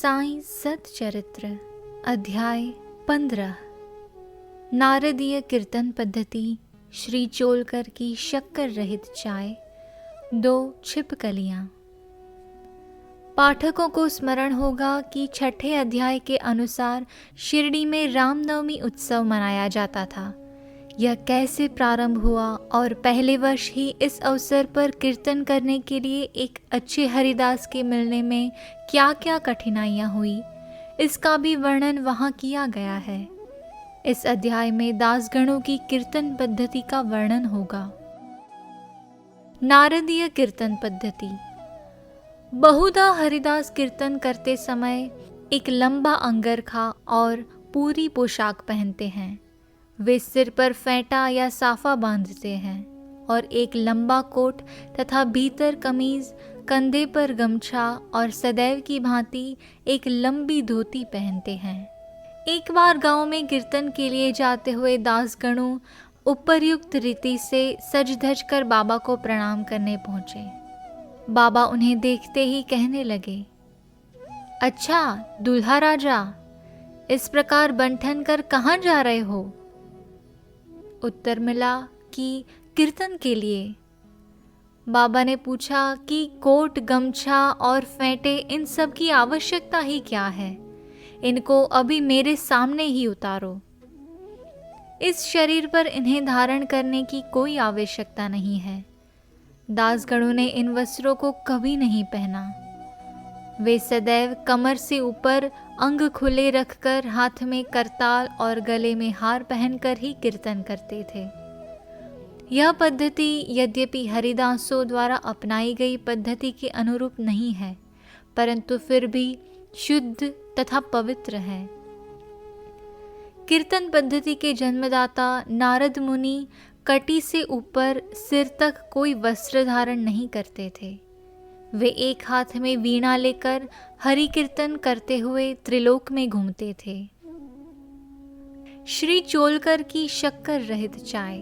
साईं सतचरित्र अध्याय 15। नारदीय कीर्तन पद्धति श्री चोलकर की शक्कर रहित चाय 2 छिपकलियाँ। पाठकों को स्मरण होगा कि छठे अध्याय के अनुसार शिरडी में रामनवमी उत्सव मनाया जाता था। यह कैसे प्रारंभ हुआ और पहले वर्ष ही इस अवसर पर कीर्तन करने के लिए एक अच्छे हरिदास के मिलने में क्या क्या कठिनाइयाँ हुई, इसका भी वर्णन वहाँ किया गया है। इस अध्याय में दासगणों की कीर्तन पद्धति का वर्णन होगा। नारदीय कीर्तन पद्धति। बहुधा हरिदास कीर्तन करते समय एक लंबा अंगरखा और पूरी पोशाक पहनते हैं। वे सिर पर फेंटा या साफा बांधते हैं और एक लंबा कोट तथा भीतर कमीज, कंधे पर गमछा और सदैव की भांति एक लंबी धोती पहनते हैं। एक बार गांव में कीर्तन के लिए जाते हुए दासगणों उपर्युक्त रीति से सज धज कर बाबा को प्रणाम करने पहुंचे। बाबा उन्हें देखते ही कहने लगे, अच्छा दूल्हा राजा, इस प्रकार बंठन कर कहाँ जा रहे हो? उत्तर मिला कि कीर्तन के लिए। बाबा ने पूछा कि कोट, गमछा और फेंटे, इन सब की आवश्यकता ही क्या है? इनको अभी मेरे सामने ही उतारो। इस शरीर पर इन्हें धारण करने की कोई आवश्यकता नहीं है। दासगणों ने इन वस्त्रों को कभी नहीं पहना। वे सदैव कमर से ऊपर अंग खुले रखकर हाथ में करताल और गले में हार पहनकर ही कीर्तन करते थे। यह पद्धति यद्यपि हरिदासों द्वारा अपनाई गई पद्धति के अनुरूप नहीं है, परंतु फिर भी शुद्ध तथा पवित्र है। कीर्तन पद्धति के जन्मदाता नारद मुनि कटी से ऊपर सिर तक कोई वस्त्र धारण नहीं करते थे। वे एक हाथ में वीणा लेकर हरि कीर्तन करते हुए त्रिलोक में घूमते थे। श्री चोलकर की शक्कर रहित चाय।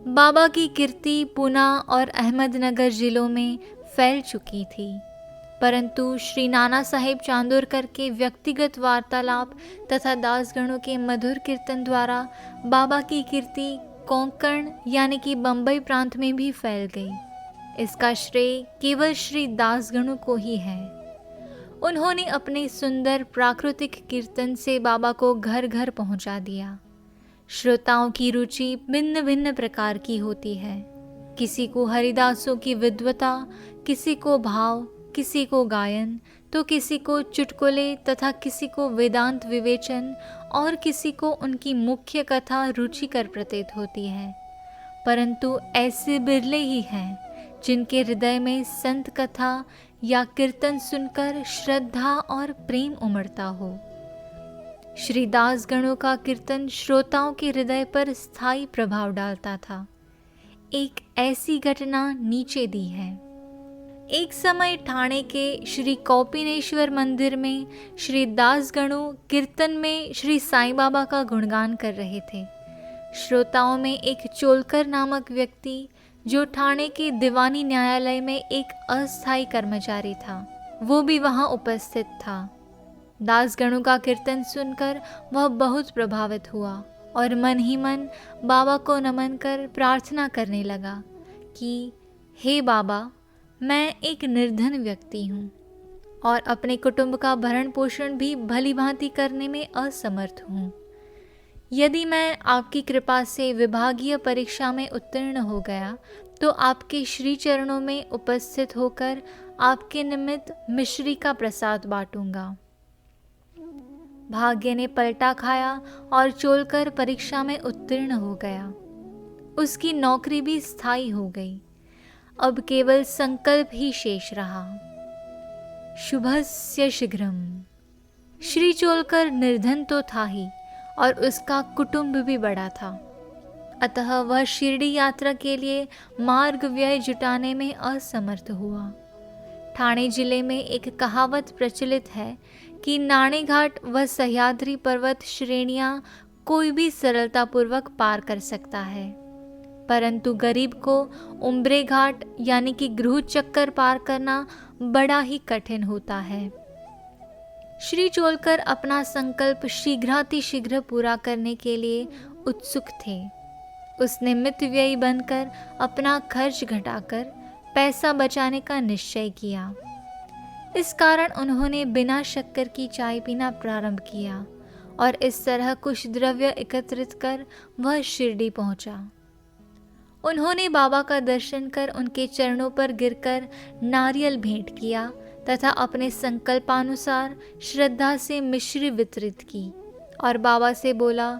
बाबा की कीर्ति पूना और अहमदनगर जिलों में फैल चुकी थी, परंतु श्री नाना साहेब चांदोरकर के व्यक्तिगत वार्तालाप तथा दासगणों के मधुर कीर्तन द्वारा बाबा की कीर्ति कोंकण यानी कि बंबई प्रांत में भी फैल गई। इसका श्रेय केवल श्री दासगणों को ही है। उन्होंने अपने सुंदर प्राकृतिक कीर्तन से बाबा को घर घर पहुंचा दिया। श्रोताओं की रुचि भिन्न भिन्न प्रकार की होती है। किसी को हरिदासों की विद्वता, किसी को भाव, किसी को गायन, तो किसी को चुटकुले तथा किसी को वेदांत विवेचन और किसी को उनकी मुख्य कथा रुचिकर प्रतीत होती है। परंतु ऐसे बिरले ही हैं जिनके हृदय में संत कथा या कीर्तन सुनकर श्रद्धा और प्रेम उमड़ता हो। श्री दासगणों का कीर्तन श्रोताओं के हृदय पर स्थायी प्रभाव डालता था। एक ऐसी घटना नीचे दी है। एक समय ठाणे के श्री कौपिनेश्वर मंदिर में श्री दासगणों कीर्तन में श्री साईं बाबा का गुणगान कर रहे थे। श्रोताओं में एक चोलकर नामक व्यक्ति, जो ठाणे के दीवानी न्यायालय में एक अस्थायी कर्मचारी था, वो भी वहाँ उपस्थित था। दासगणों का कीर्तन सुनकर वह बहुत प्रभावित हुआ और मन ही मन बाबा को नमन कर प्रार्थना करने लगा कि हे बाबा, मैं एक निर्धन व्यक्ति हूँ और अपने कुटुंब का भरण पोषण भी भली भांति करने में असमर्थ हूँ। यदि मैं आपकी कृपा से विभागीय परीक्षा में उत्तीर्ण हो गया तो आपके श्री चरणों में उपस्थित होकर आपके निमित्त मिश्री का प्रसाद बांटूंगा। भाग्य ने पलटा खाया और चोलकर परीक्षा में उत्तीर्ण हो गया। उसकी नौकरी भी स्थायी हो गई। अब केवल संकल्प ही शेष रहा। शुभस्य शीघ्रम। श्री चोलकर निर्धन तो था ही और उसका कुटुंब भी बड़ा था, अतः वह शिरडी यात्रा के लिए मार्ग व्यय जुटाने में असमर्थ हुआ। ठाणे जिले में एक कहावत प्रचलित है कि नाणे घाट व सह्याद्री पर्वत श्रेणियां कोई भी सरलतापूर्वक पार कर सकता है, परंतु गरीब को उम्ब्रे घाट यानी कि गृह चक्कर पार करना बड़ा ही कठिन होता है। श्री चोलकर अपना संकल्प शीघ्रातिशीघ्र पूरा करने के लिए उत्सुक थे। उसने मितव्ययी बनकर अपना खर्च घटाकर पैसा बचाने का निश्चय किया। इस कारण उन्होंने बिना शक्कर की चाय पीना प्रारंभ किया और इस तरह कुछ द्रव्य एकत्रित कर वह शिरडी पहुंचा। उन्होंने बाबा का दर्शन कर उनके चरणों पर गिरकर नारियल भेंट किया तथा अपने संकल्पानुसार श्रद्धा से मिश्री वितरित की और बाबा से बोला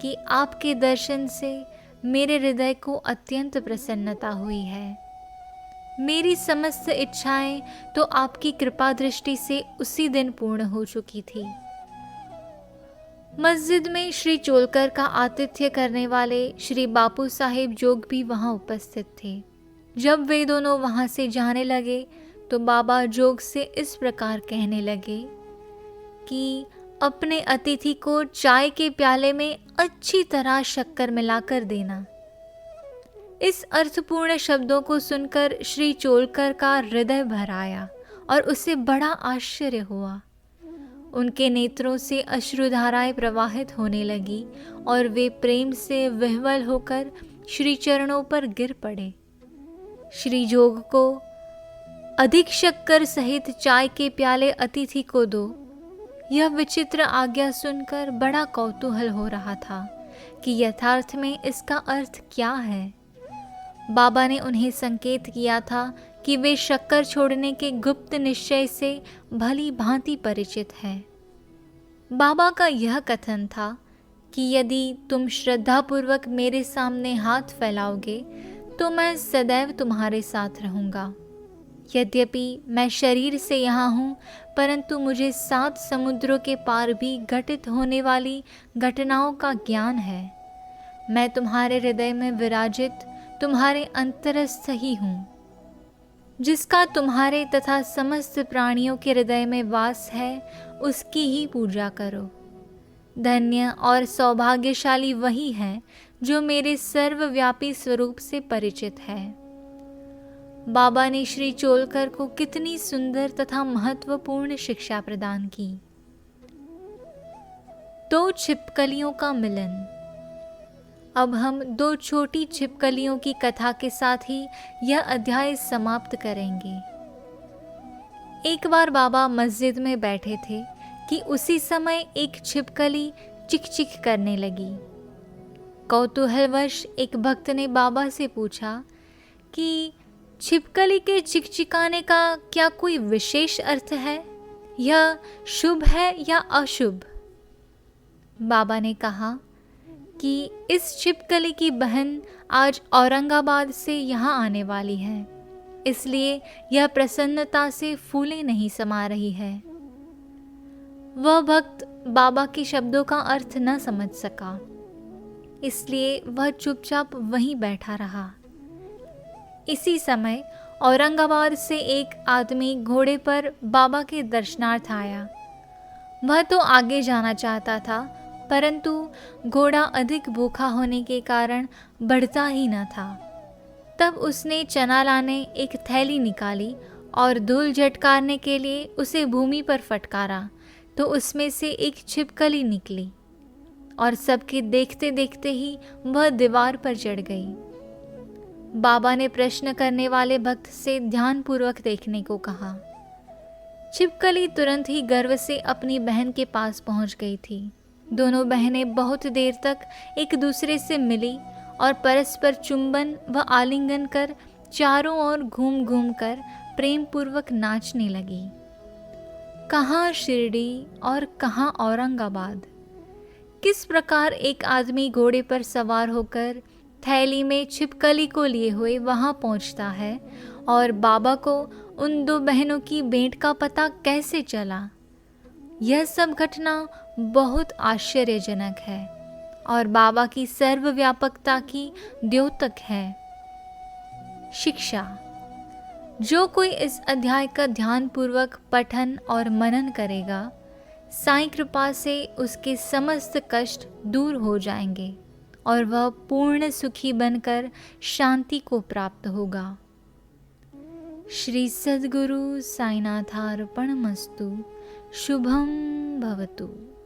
कि आपके दर्शन से मेरे हृदय को अत्यंत प्रसन्नता हुई है। मेरी समस्त इच्छाएं तो आपकी कृपा दृष्टि से उसी दिन पूर्ण हो चुकी थी। मस्जिद में श्री चोलकर का आतिथ्य करने वाले श्री बापू साहेब जोग भी वहां उपस्थित थे। जब वे दोनों वहां से जाने लगे तो बाबा जोग से इस प्रकार कहने लगे कि अपने अतिथि को चाय के प्याले में अच्छी तरह शक्कर मिलाकर देना। इस अर्थपूर्ण शब्दों को सुनकर श्री चोलकर का हृदय भर आया और उसे बड़ा आश्चर्य हुआ। उनके नेत्रों से अश्रुधाराएं प्रवाहित होने लगी और वे प्रेम से विह्वल होकर श्री चरणों पर गिर पड़े। श्री जोग को अधिक शक्कर सहित चाय के प्याले अतिथि को दो, यह विचित्र आज्ञा सुनकर बड़ा कौतूहल हो रहा था कि यथार्थ में इसका अर्थ क्या है। बाबा ने उन्हें संकेत किया था कि वे शक्कर छोड़ने के गुप्त निश्चय से भली भांति परिचित है। बाबा का यह कथन था कि यदि तुम श्रद्धापूर्वक मेरे सामने हाथ फैलाओगे तो मैं सदैव तुम्हारे साथ रहूँगा। यद्यपि मैं शरीर से यहाँ हूँ, परंतु मुझे 7 समुद्रों के पार भी घटित होने वाली घटनाओं का ज्ञान है। मैं तुम्हारे हृदय में विराजित तुम्हारे अंतरस्थ ही हूँ। जिसका तुम्हारे तथा समस्त प्राणियों के हृदय में वास है, उसकी ही पूजा करो। धन्य और सौभाग्यशाली वही है जो मेरे सर्वव्यापी स्वरूप से परिचित है। बाबा ने श्री चोलकर को कितनी सुंदर तथा महत्वपूर्ण शिक्षा प्रदान की। 2 छिपकलियों का मिलन। अब हम 2 छोटी छिपकलियों की कथा के साथ ही यह अध्याय समाप्त करेंगे। एक बार बाबा मस्जिद में बैठे थे कि उसी समय एक छिपकली चिक-चिक करने लगी। कौतूहलवश एक भक्त ने बाबा से पूछा कि छिपकली के चिकचिकाने का क्या कोई विशेष अर्थ है? यह शुभ है या अशुभ? बाबा ने कहा कि इस छिपकली की बहन आज औरंगाबाद से यहाँ आने वाली है, इसलिए यह प्रसन्नता से फूले नहीं समा रही है। वह भक्त बाबा के शब्दों का अर्थ न समझ सका, इसलिए वह चुपचाप वहीं बैठा रहा। इसी समय औरंगाबाद से एक आदमी घोड़े पर बाबा के दर्शनार्थ आया। वह तो आगे जाना चाहता था, परंतु घोड़ा अधिक भूखा होने के कारण बढ़ता ही न था। तब उसने चना लाने एक थैली निकाली और धूल झटकारने के लिए उसे भूमि पर फटकारा तो उसमें से एक छिपकली निकली और सबके देखते देखते ही वह दीवार पर चढ़ गई। बाबा ने प्रश्न करने वाले भक्त से ध्यानपूर्वक देखने को कहा। छिपकली तुरंत ही गर्व से अपनी बहन के पास पहुंच गई थी। दोनों बहनें बहुत देर तक एक दूसरे से मिली और परस्पर चुंबन व आलिंगन कर चारों ओर घूम घूम कर प्रेम पूर्वक नाचने लगी। कहाँ शिरडी और कहाँ औरंगाबाद। किस प्रकार एक आदमी घोड़े पर सवार होकर थैली में छिपकली को लिए हुए वहां पहुंचता है और बाबा को उन 2 बहनों की भेंट का पता कैसे चला। यह सब घटना बहुत आश्चर्यजनक है और बाबा की सर्वव्यापकता की द्योतक है। शिक्षा। जो कोई इस अध्याय का ध्यानपूर्वक पठन और मनन करेगा, साईं कृपा से उसके समस्त कष्ट दूर हो जाएंगे और वह पूर्ण सुखी बनकर शांति को प्राप्त होगा। श्री सद्गुरु साईनाथार्पणमस्तु। शुभम। भवतु।